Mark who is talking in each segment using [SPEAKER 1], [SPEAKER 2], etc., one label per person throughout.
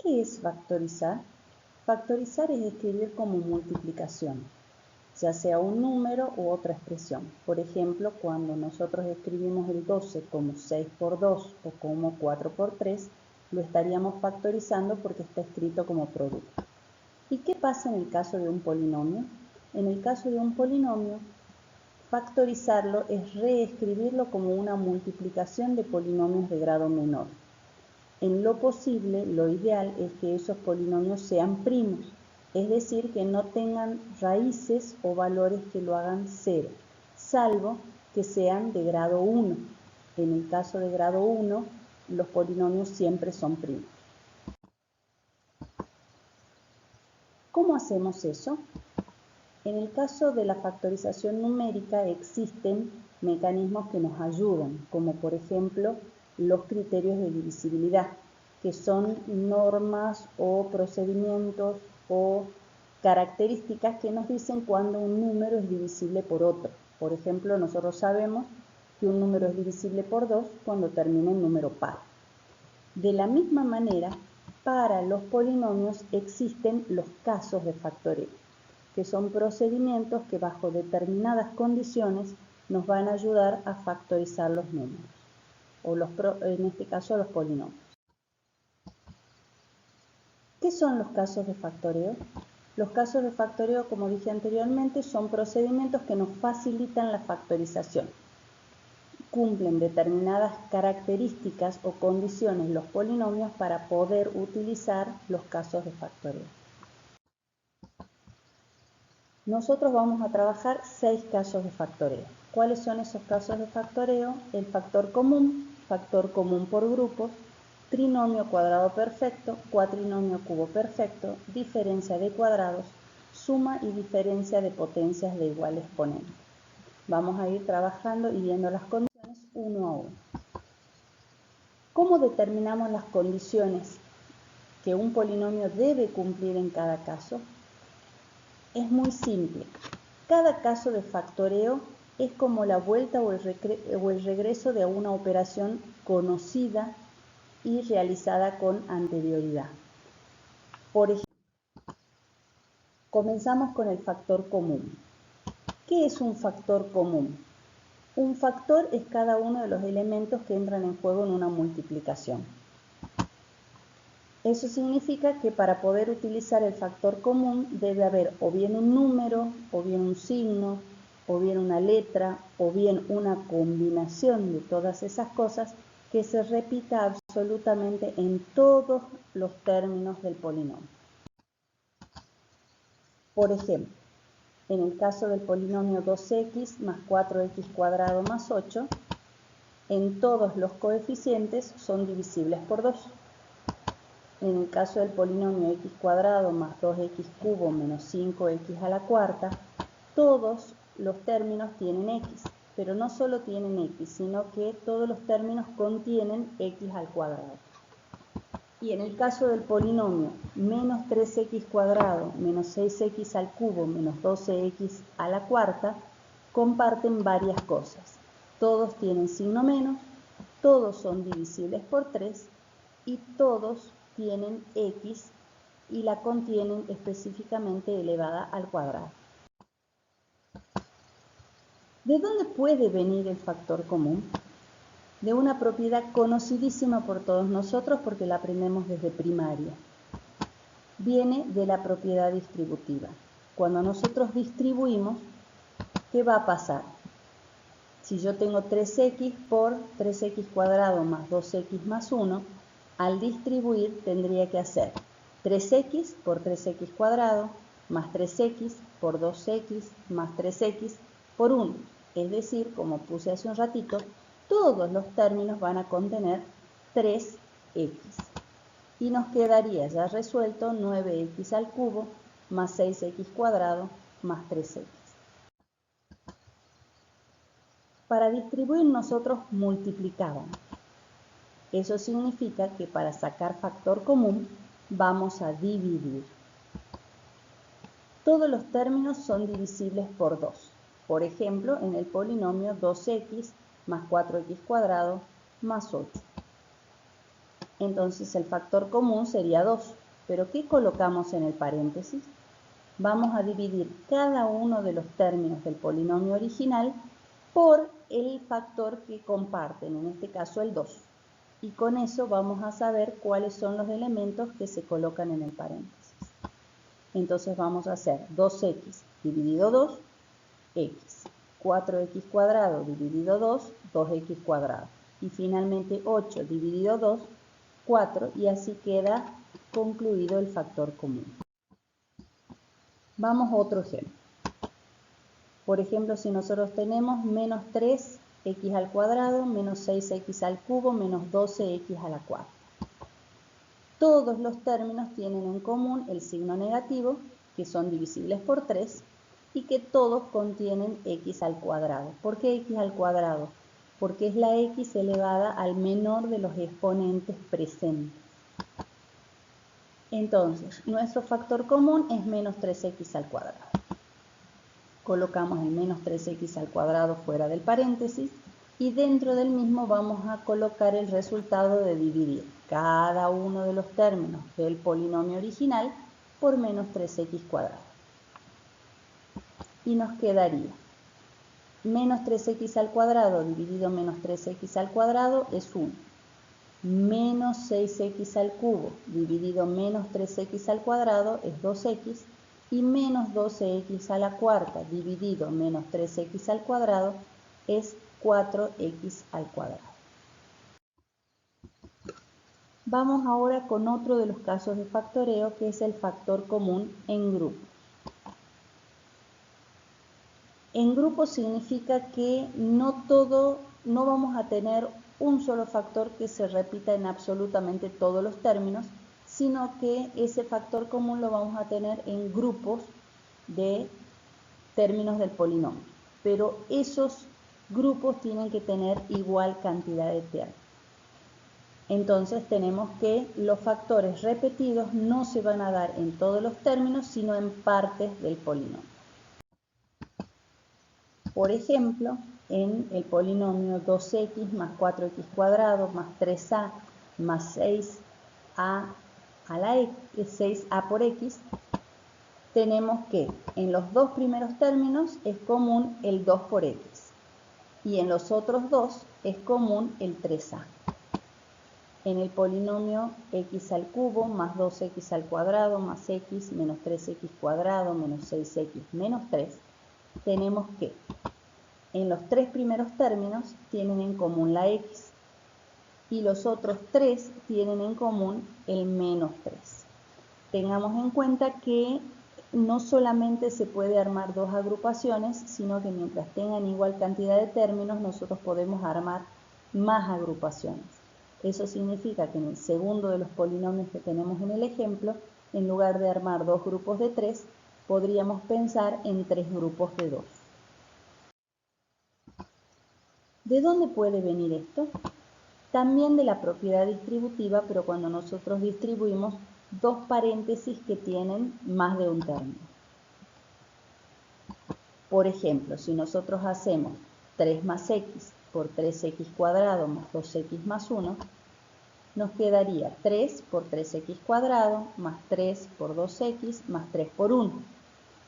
[SPEAKER 1] ¿Qué es factorizar? Factorizar es escribir como multiplicación, ya sea un número u otra expresión. Por ejemplo, cuando nosotros escribimos el 12 como 6 por 2 o como 4 por 3, lo estaríamos factorizando porque está escrito como producto. ¿Y qué pasa en el caso de un polinomio? En el caso de un polinomio, factorizarlo es reescribirlo como una multiplicación de polinomios de grado menor. En lo posible, lo ideal es que esos polinomios sean primos, es decir, que no tengan raíces o valores que lo hagan cero, salvo que sean de grado 1. En el caso de grado 1, los polinomios siempre son primos. ¿Cómo hacemos eso? En el caso de la factorización numérica existen mecanismos que nos ayudan, como por ejemplo los criterios de divisibilidad, que son normas o procedimientos o características que nos dicen cuando un número es divisible por otro. Por ejemplo, nosotros sabemos que un número es divisible por 2 cuando termina en número par. De la misma manera, para los polinomios existen los casos de factoreo, que son procedimientos que bajo determinadas condiciones nos van a ayudar a factorizar los números, o en este caso los polinomios. ¿Qué son los casos de factoreo? Los casos de factoreo, como dije anteriormente, son procedimientos que nos facilitan la factorización. Cumplen determinadas características o condiciones los polinomios para poder utilizar los casos de factoreo. Nosotros vamos a trabajar 6 casos de factoreo. ¿Cuáles son esos casos de factoreo? El factor común por grupos, trinomio cuadrado perfecto, cuatrinomio cubo perfecto, diferencia de cuadrados, suma y diferencia de potencias de igual exponente. Vamos a ir trabajando y viendo las condiciones uno a uno. ¿Cómo determinamos las condiciones que un polinomio debe cumplir en cada caso? Es muy simple. Cada caso de factoreo es como la vuelta o el regreso de una operación conocida y realizada con anterioridad. Por ejemplo, comenzamos con el factor común. ¿Qué es un factor común? Un factor es cada uno de los elementos que entran en juego en una multiplicación. Eso significa que para poder utilizar el factor común debe haber o bien un número, o bien un signo, o bien una letra, o bien una combinación de todas esas cosas que se repita absolutamente en todos los términos del polinomio. Por ejemplo, en el caso del polinomio 2x más 4x cuadrado más 8, en todos los coeficientes son divisibles por 2. En el caso del polinomio x cuadrado más 2x cubo menos 5x a la cuarta, todos los términos tienen x, pero no solo tienen x, sino que todos los términos contienen x al cuadrado. Y en el caso del polinomio menos 3x cuadrado menos 6x al cubo menos 12x a la cuarta, comparten varias cosas. Todos tienen signo menos, todos son divisibles por 3 y todos tienen x y la contienen específicamente elevada al cuadrado. ¿De dónde puede venir el factor común? De una propiedad conocidísima por todos nosotros porque la aprendemos desde primaria. Viene de la propiedad distributiva. Cuando nosotros distribuimos, ¿qué va a pasar? Si yo tengo 3x por 3x cuadrado más 2x más 1, al distribuir tendría que hacer 3x por 3x cuadrado más 3x por 2x más 3x por 1. Es decir, como puse hace un ratito, todos los términos van a contener 3x. Y nos quedaría ya resuelto 9x al cubo más 6x cuadrado más 3x. Para distribuir nosotros multiplicábamos. Eso significa que para sacar factor común vamos a dividir. Todos los términos son divisibles por 2. Por ejemplo, en el polinomio 2x más 4x cuadrado más 8. Entonces el factor común sería 2. ¿Pero qué colocamos en el paréntesis? Vamos a dividir cada uno de los términos del polinomio original por el factor que comparten, en este caso el 2. Y con eso vamos a saber cuáles son los elementos que se colocan en el paréntesis. Entonces vamos a hacer 2x dividido 2, x. 4x cuadrado dividido 2, 2x cuadrado. Y finalmente 8 dividido 2, 4. Y así queda concluido el factor común. Vamos a otro ejemplo. Por ejemplo, si nosotros tenemos menos 3x al cuadrado, menos 6x al cubo, menos 12x a la cuarta. Todos los términos tienen en común el signo negativo, que son divisibles por 3, y que todos contienen x al cuadrado. ¿Por qué x al cuadrado? Porque es la x elevada al menor de los exponentes presentes. Entonces, nuestro factor común es menos 3x al cuadrado. Colocamos el menos 3x al cuadrado fuera del paréntesis y dentro del mismo vamos a colocar el resultado de dividir cada uno de los términos del polinomio original por menos 3x cuadrado. Y nos quedaría menos 3x al cuadrado dividido menos 3x al cuadrado es 1. Menos 6x al cubo dividido menos 3x al cuadrado es 2x. Y menos 12x a la cuarta dividido menos 3x al cuadrado es 4x al cuadrado. Vamos ahora con otro de los casos de factoreo, que es el factor común en grupo. En grupo significa que no vamos a tener un solo factor que se repita en absolutamente todos los términos, sino que ese factor común lo vamos a tener en grupos de términos del polinomio. Pero esos grupos tienen que tener igual cantidad de términos. Entonces tenemos que los factores repetidos no se van a dar en todos los términos, sino en partes del polinomio. Por ejemplo, en el polinomio 2x más 4x cuadrado más 3a más 6a a la x, 6a por x, tenemos que en los dos primeros términos es común el 2 por x y en los otros dos es común el 3a. En el polinomio x al cubo más 2x al cuadrado más x menos 3x cuadrado menos 6x menos 3, tenemos que en los tres primeros términos tienen en común la x y los otros tres tienen en común el menos 3. Tengamos en cuenta que no solamente se puede armar dos agrupaciones, sino que mientras tengan igual cantidad de términos, nosotros podemos armar más agrupaciones. Eso significa que en el segundo de los polinomios que tenemos en el ejemplo, en lugar de armar dos grupos de 3, podríamos pensar en 3 grupos de 2. ¿De dónde puede venir esto? También de la propiedad distributiva, pero cuando nosotros distribuimos dos paréntesis que tienen más de un término. Por ejemplo, si nosotros hacemos 3 más x por 3x cuadrado más 2x más 1, nos quedaría 3 por 3x cuadrado más 3 por 2x más 3 por 1.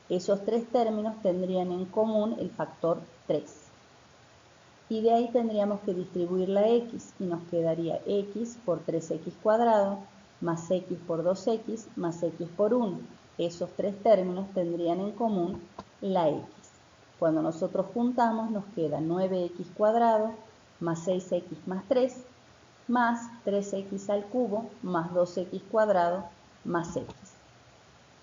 [SPEAKER 1] Esos tres términos tendrían en común el factor 3. Y de ahí tendríamos que distribuir la x y nos quedaría x por 3x cuadrado más x por 2x más x por 1. Esos tres términos tendrían en común la x. Cuando nosotros juntamos nos queda 9x cuadrado más 6x más 3 más 3x al cubo más 2x cuadrado más x.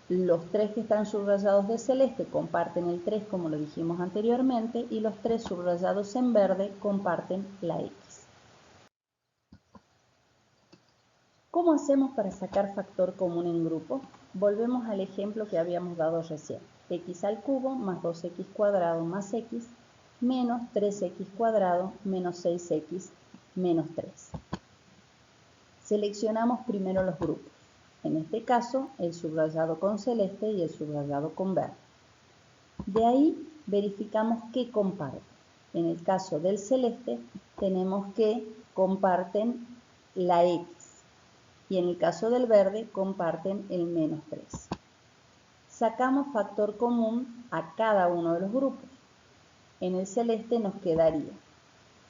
[SPEAKER 1] Los tres que están subrayados de celeste comparten el 3 como lo dijimos anteriormente y los tres subrayados en verde comparten la x. ¿Cómo hacemos para sacar factor común en grupo? Volvemos al ejemplo que habíamos dado recién. X al cubo más 2x cuadrado más x menos 3x cuadrado menos 6x menos 3. Seleccionamos primero los grupos. En este caso, el subrayado con celeste y el subrayado con verde. De ahí verificamos qué comparten. En el caso del celeste, tenemos que comparten la x. y en el caso del verde comparten el menos 3. Sacamos factor común a cada uno de los grupos. En el celeste nos quedaría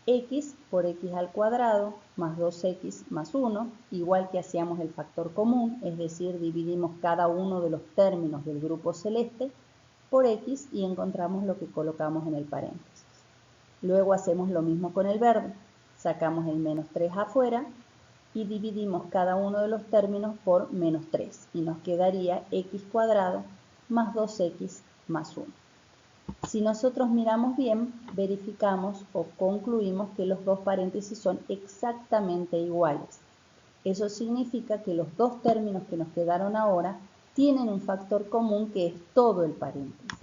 [SPEAKER 1] x por x al cuadrado más 2x más 1, igual que hacíamos el factor común, es decir, dividimos cada uno de los términos del grupo celeste por x y encontramos lo que colocamos en el paréntesis. Luego hacemos lo mismo con el verde, sacamos el menos 3 afuera y dividimos cada uno de los términos por menos 3 y nos quedaría x cuadrado más 2x más 1. Si nosotros miramos bien, verificamos o concluimos que los dos paréntesis son exactamente iguales. Eso significa que los dos términos que nos quedaron ahora tienen un factor común que es todo el paréntesis.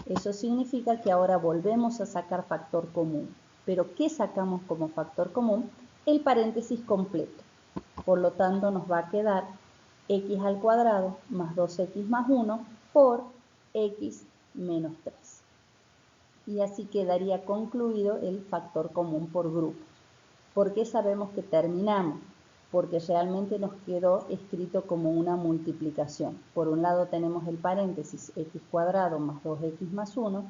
[SPEAKER 1] Eso significa que ahora volvemos a sacar factor común. ¿Pero qué sacamos como factor común? El paréntesis completo. Por lo tanto, nos va a quedar x al cuadrado más 2x más 1 por x menos 3. Y así quedaría concluido el factor común por grupos. ¿Por qué sabemos que terminamos? Porque realmente nos quedó escrito como una multiplicación. Por un lado tenemos el paréntesis x cuadrado más 2x más 1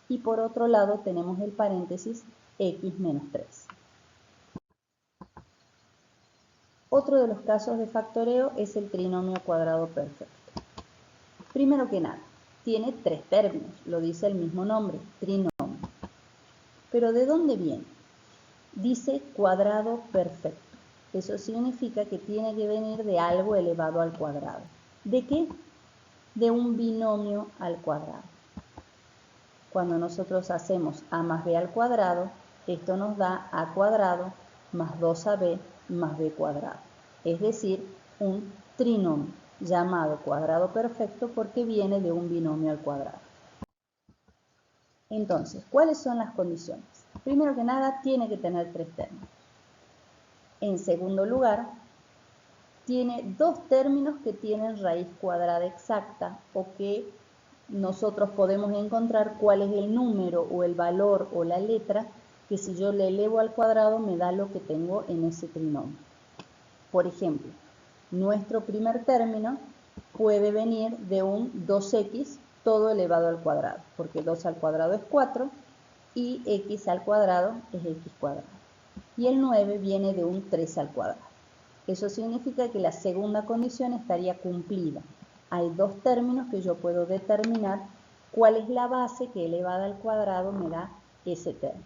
[SPEAKER 1] y por otro lado tenemos el paréntesis x menos 3. Otro de los casos de factoreo es el trinomio cuadrado perfecto. Primero que nada, tiene 3 términos, lo dice el mismo nombre, trinomio. ¿Pero de dónde viene? Dice cuadrado perfecto. Eso significa que tiene que venir de algo elevado al cuadrado. ¿De qué? De un binomio al cuadrado. Cuando nosotros hacemos a más b al cuadrado, esto nos da a cuadrado más 2ab más b cuadrado. Es decir, un trinomio llamado cuadrado perfecto porque viene de un binomio al cuadrado. Entonces, ¿cuáles son las condiciones? Primero que nada, tiene que tener 3 términos. En segundo lugar, tiene 2 términos que tienen raíz cuadrada exacta o que nosotros podemos encontrar cuál es el número o el valor o la letra que si yo le elevo al cuadrado me da lo que tengo en ese trinomio. Por ejemplo, nuestro primer término puede venir de un 2x todo elevado al cuadrado, porque 2 al cuadrado es 4 y x al cuadrado es x cuadrado. Y el 9 viene de un 3 al cuadrado. Eso significa que la segunda condición estaría cumplida. Hay 2 términos que yo puedo determinar cuál es la base que elevada al cuadrado me da ese término.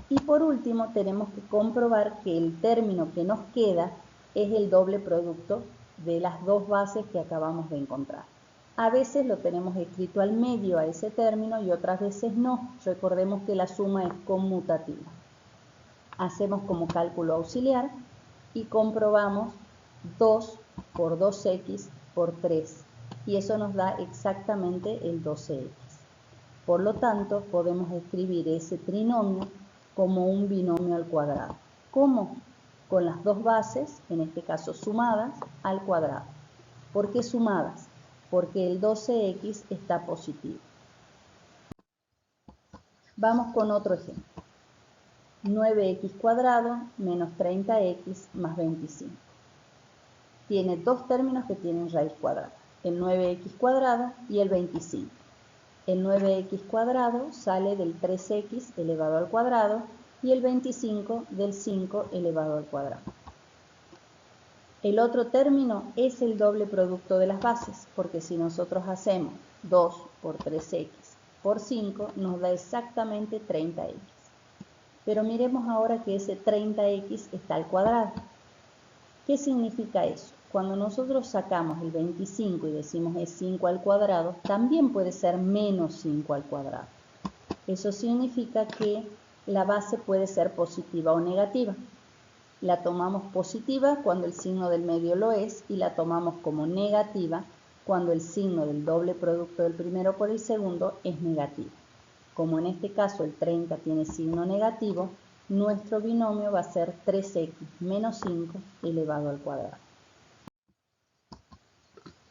[SPEAKER 1] Y por último tenemos que comprobar que el término que nos queda es el doble producto de las 2 bases que acabamos de encontrar. A veces lo tenemos escrito al medio a ese término y otras veces no. Recordemos que la suma es conmutativa. Hacemos como cálculo auxiliar y comprobamos 2 por 2x por 3 y eso nos da exactamente el 12x. Por lo tanto, podemos escribir ese trinomio como un binomio al cuadrado. ¿Cómo? Con las 2 bases, en este caso sumadas, al cuadrado. ¿Por qué sumadas? Porque el 12x está positivo. Vamos con otro ejemplo. 9x cuadrado menos 30x más 25. Tiene 2 términos que tienen raíz cuadrada, el 9x cuadrado y el 25. El 9x cuadrado sale del 3x elevado al cuadrado y el 25 del 5 elevado al cuadrado. El otro término es el doble producto de las bases, porque si nosotros hacemos 2 por 3x por 5 nos da exactamente 30x. Pero miremos ahora que ese 30x está al cuadrado. ¿Qué significa eso? Cuando nosotros sacamos el 25 y decimos es 5 al cuadrado, también puede ser menos 5 al cuadrado. Eso significa que la base puede ser positiva o negativa. La tomamos positiva cuando el signo del medio lo es y la tomamos como negativa cuando el signo del doble producto del primero por el segundo es negativo. Como en este caso el 30 tiene signo negativo, nuestro binomio va a ser 3x menos 5 elevado al cuadrado.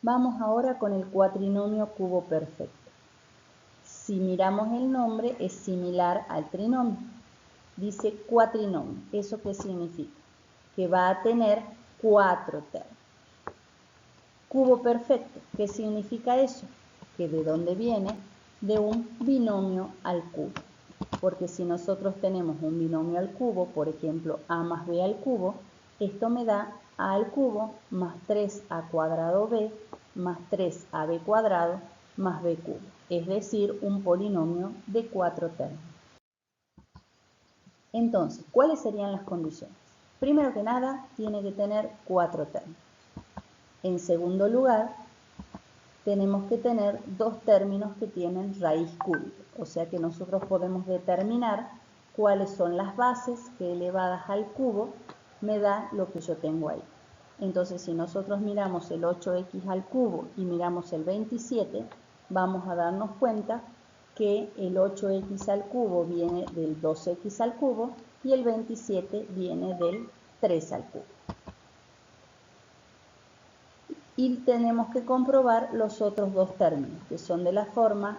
[SPEAKER 1] Vamos ahora con el cuatrinomio cubo perfecto. Si miramos el nombre es similar al trinomio. Dice cuatrinomio. ¿Eso qué significa? Que va a tener 4 términos. Cubo perfecto, ¿qué significa eso? Que de dónde viene, de un binomio al cubo. Porque si nosotros tenemos un binomio al cubo, por ejemplo, a más b al cubo, esto me da a al cubo más 3a cuadrado b más 3ab cuadrado más b cubo. Es decir, un polinomio de 4 términos. Entonces, ¿cuáles serían las condiciones? Primero que nada, tiene que tener 4 términos. En segundo lugar, tenemos que tener 2 términos que tienen raíz cúbica, o sea que nosotros podemos determinar cuáles son las bases que elevadas al cubo me da lo que yo tengo ahí. Entonces, si nosotros miramos el 8x al cubo y miramos el 27, vamos a darnos cuenta que el 8x al cubo viene del 2x al cubo y el 27 viene del 3 al cubo. Y tenemos que comprobar los otros 2 términos, que son de la forma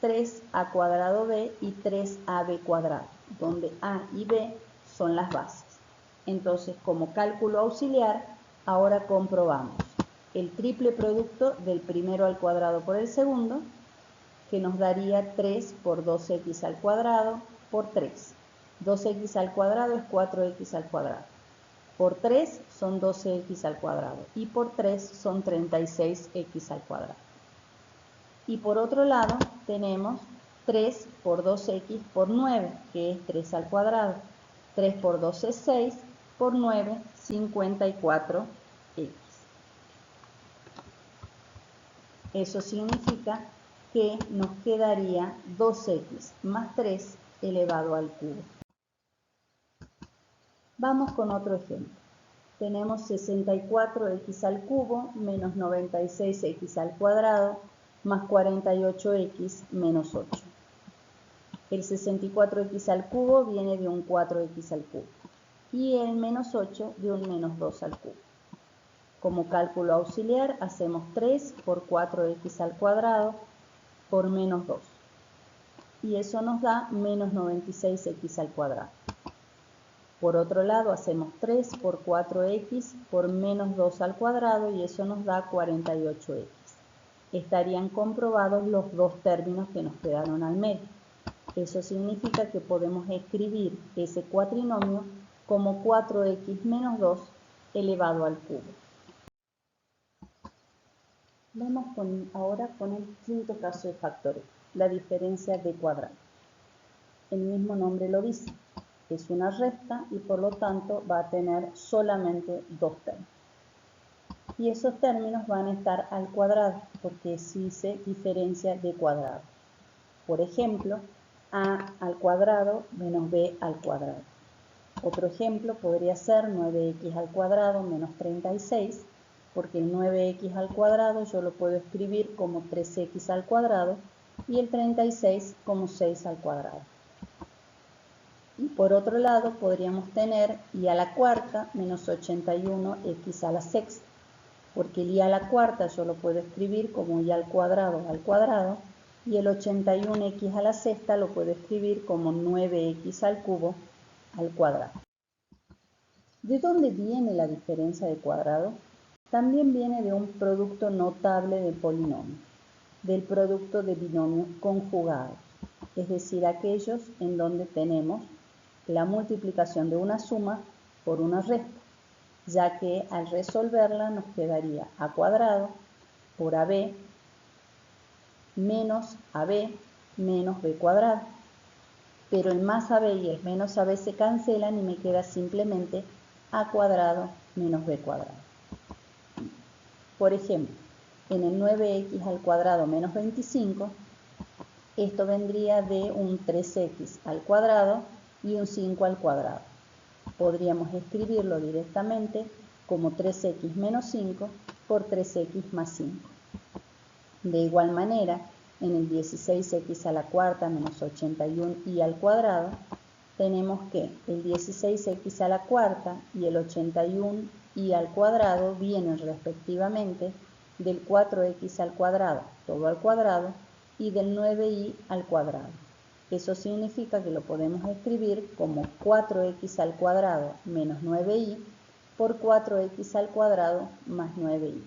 [SPEAKER 1] 3a cuadrado b y 3ab cuadrado, donde a y b son las bases. Entonces, como cálculo auxiliar, ahora comprobamos el triple producto del primero al cuadrado por el segundo, que nos daría 3 por 2x al cuadrado por 3. 2x al cuadrado es 4x al cuadrado. Por 3 son 12x al cuadrado y por 3 son 36x al cuadrado. Y por otro lado tenemos 3 por 2x por 9, que es 3 al cuadrado. 3 por 2 es 6, por 9, 54x. Eso significa que nos quedaría 2x más 3 elevado al cubo. Vamos con otro ejemplo. Tenemos 64x al cubo menos 96x al cuadrado más 48x menos 8. El 64x al cubo viene de un 4x al cubo y el menos 8 de un menos 2 al cubo. Como cálculo auxiliar hacemos 3 por 4x al cuadrado por menos 2 y eso nos da menos 96x al cuadrado. Por otro lado hacemos 3 por 4x por menos 2 al cuadrado y eso nos da 48x. Estarían comprobados los 2 términos que nos quedaron al medio. Eso significa que podemos escribir ese cuatrinomio como 4x menos 2 elevado al cubo. Vamos ahora con el quinto caso de factoreo, la diferencia de cuadrado. El mismo nombre lo dice, es una recta y por lo tanto va a tener solamente 2 términos. Y esos términos van a estar al cuadrado, porque sí se diferencia de cuadrado. Por ejemplo, a al cuadrado menos b al cuadrado. Otro ejemplo podría ser 9x al cuadrado menos 36, porque el 9x al cuadrado yo lo puedo escribir como 3x al cuadrado y el 36 como 6 al cuadrado. Y por otro lado podríamos tener y a la cuarta menos 81x a la sexta, porque el y a la cuarta yo lo puedo escribir como y al cuadrado y el 81x a la sexta lo puedo escribir como 9x al cubo al cuadrado. ¿De dónde viene la diferencia de cuadrado? También viene de un producto notable de polinomios, del producto de binomios conjugados, es decir, aquellos en donde tenemos la multiplicación de una suma por una resta, ya que al resolverla nos quedaría a cuadrado por ab menos ab menos b cuadrado. Pero el más ab y el menos ab se cancelan y me queda simplemente a cuadrado menos b cuadrado. Por ejemplo, en el 9x al cuadrado menos 25, esto vendría de un 3x al cuadrado y un 5 al cuadrado. Podríamos escribirlo directamente como 3x menos 5 por 3x más 5. De igual manera, en el 16x a la cuarta menos 81y al cuadrado, tenemos que el 16x a la cuarta y el 81y al cuadrado vienen respectivamente del 4x al cuadrado, todo al cuadrado, y del 9y al cuadrado. Eso significa que lo podemos escribir como 4x al cuadrado menos 9y por 4x al cuadrado más 9y.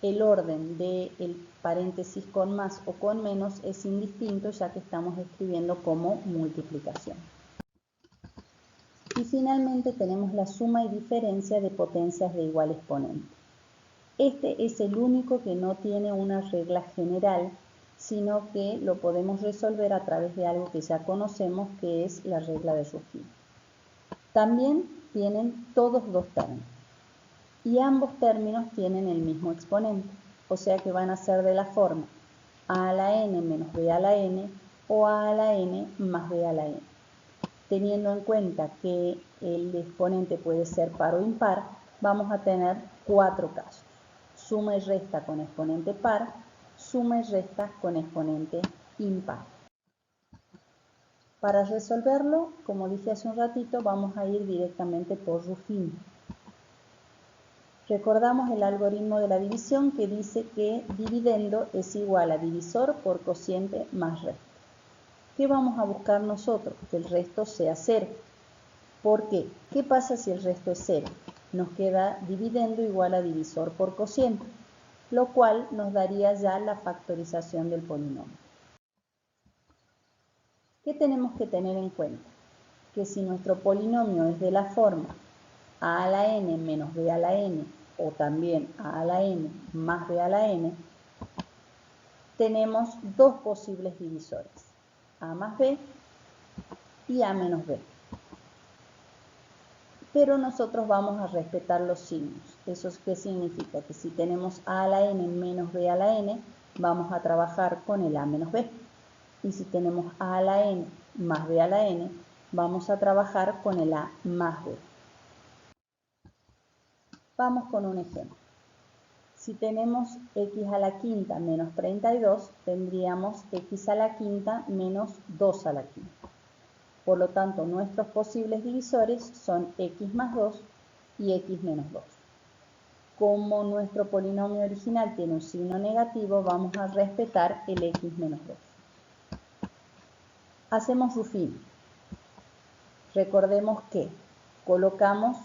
[SPEAKER 1] El orden del paréntesis con más o con menos es indistinto, ya que estamos escribiendo como multiplicación. Y finalmente tenemos la suma y diferencia de potencias de igual exponente. Este es el único que no tiene una regla general, sino que lo podemos resolver a través de algo que ya conocemos, que es la regla de Ruffini. También tienen todos dos términos, y ambos términos tienen el mismo exponente, o sea que van a ser de la forma a a la n menos b a la n o a la n más b a la n. Teniendo en cuenta que el exponente puede ser par o impar, vamos a tener 4 casos: suma y resta con exponente par, suma y resta con exponente impar. Para resolverlo, como dije hace un ratito, vamos a ir directamente por Ruffini. Recordamos el algoritmo de la división, que dice que dividendo es igual a divisor por cociente más resto. ¿Qué vamos a buscar nosotros? Que el resto sea 0. ¿Por qué? ¿Qué pasa si el resto es 0? Nos queda dividendo igual a divisor por cociente, lo cual nos daría ya la factorización del polinomio. ¿Qué tenemos que tener en cuenta? Que si nuestro polinomio es de la forma a a la n menos b a la n, o también a la n más b a la n, tenemos dos posibles divisores, a más b y a menos b. Pero nosotros vamos a respetar los signos. ¿Eso qué significa? Que si tenemos a la n menos b a la n, vamos a trabajar con el a menos b. Y si tenemos a la n más b a la n, vamos a trabajar con el a más b. Vamos con un ejemplo. Si tenemos x a la quinta menos 32, tendríamos x a la quinta menos 2 a la quinta. Por lo tanto, nuestros posibles divisores son x más 2 y x menos 2. Como nuestro polinomio original tiene un signo negativo, vamos a respetar el x menos 2. Hacemos Ruffini. Recordemos que colocamos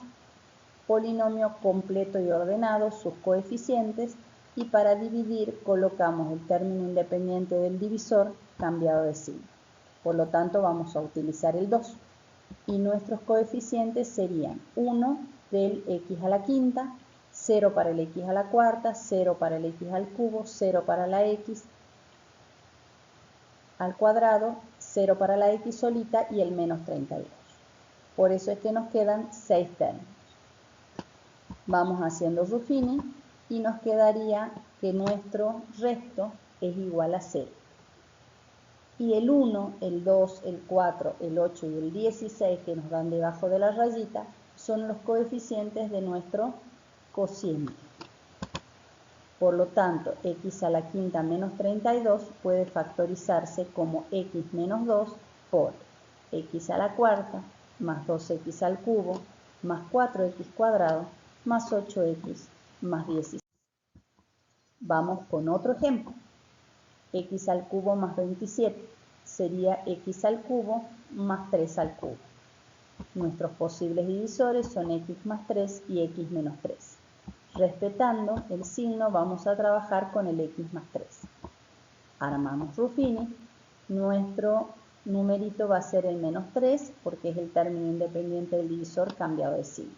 [SPEAKER 1] polinomio completo y ordenado, sus coeficientes, y para dividir colocamos el término independiente del divisor cambiado de signo. Por lo tanto, vamos a utilizar el 2. Y nuestros coeficientes serían 1 del x a la quinta, 0 para el x a la cuarta, 0 para el x al cubo, 0 para la x al cuadrado, 0 para la x solita y el menos 32. Por eso es que nos quedan 6 términos. Vamos haciendo Ruffini y nos quedaría que nuestro resto es igual a 0. Y el 1, el 2, el 4, el 8 y el 16 que nos dan debajo de la rayita son los coeficientes de nuestro cociente. Por lo tanto, x a la quinta menos 32 puede factorizarse como x menos 2 por x a la cuarta más 2x al cubo más 4x cuadrado más 8x más 16. Vamos con otro ejemplo. X al cubo más 27 sería x al cubo más 3 al cubo. Nuestros posibles divisores son x más 3 y x menos 3. Respetando el signo, vamos a trabajar con el x más 3. Armamos Ruffini. Nuestro numerito va a ser el menos 3 porque es el término independiente del divisor cambiado de signo.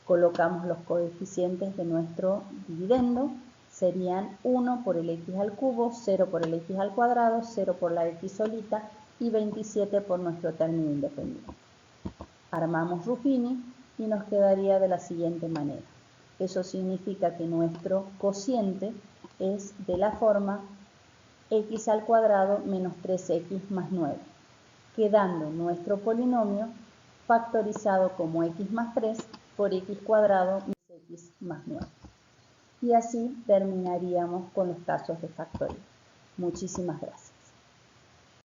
[SPEAKER 1] Colocamos los coeficientes de nuestro dividendo. Serían 1 por el x al cubo, 0 por el x al cuadrado, 0 por la x solita y 27 por nuestro término independiente. Armamos Ruffini y nos quedaría de la siguiente manera. Eso significa que nuestro cociente es de la forma x al cuadrado menos 3x más 9, quedando nuestro polinomio factorizado como x más 3 por x cuadrado más x más 9. Y así terminaríamos con los casos de factoría. Muchísimas gracias.